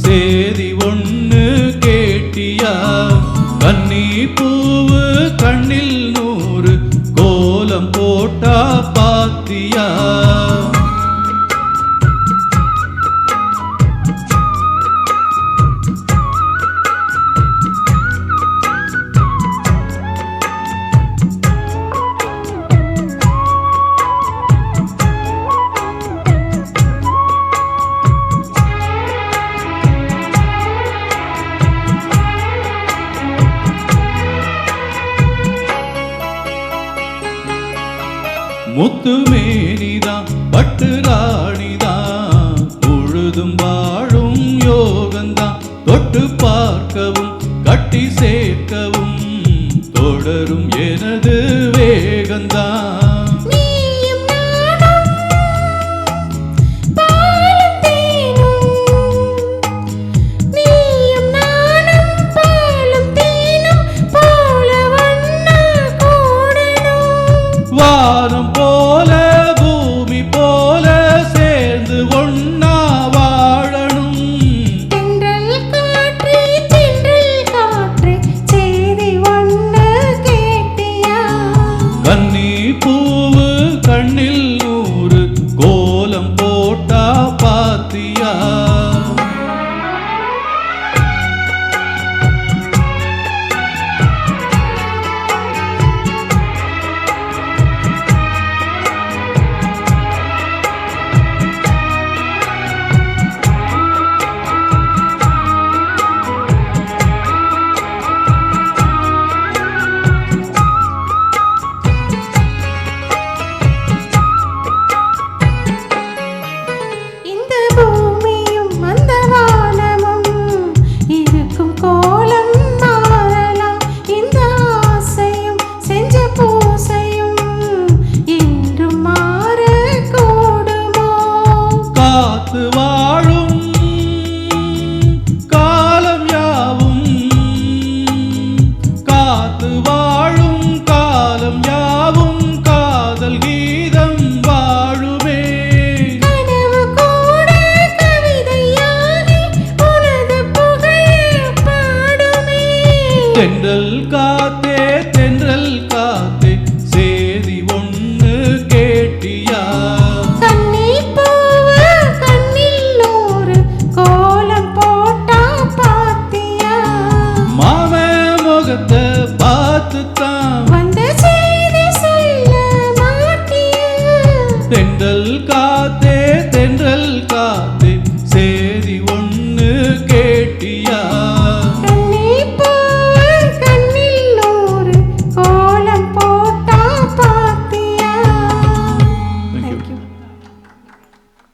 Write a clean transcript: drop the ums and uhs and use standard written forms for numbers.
சேதி ஒண்ணு கேட்டியா? கன்னி பூவு கண்ணில் 100 கோலம் போட்டா பாத்தியா? முத்து மேனிதான் பட்டு ராணிதான் முழுதும் வாழும் யோகந்தான். தொட்டு பார்க்கவும் கட்டி சேர்க்கவும் தொடரும் எனது வேகந்தான். வானம் போல பூமி போல சேர்ந்து ஒன்னா வாழணும். தென்றல் காற்று சேதி ஒண்ணு கேட்டியா? கன்னி பூவு கண்ணில் 100 கோலம் போட்டா பாத்தியா? வாழும் காலம் யாவும் காத்து வாழும் காலம் யாவும் காதல் கீதம் வாழுமே. கனவு கூட கவிதையாகி உனது புகழ் பாடுமே. தென்றல் காத்து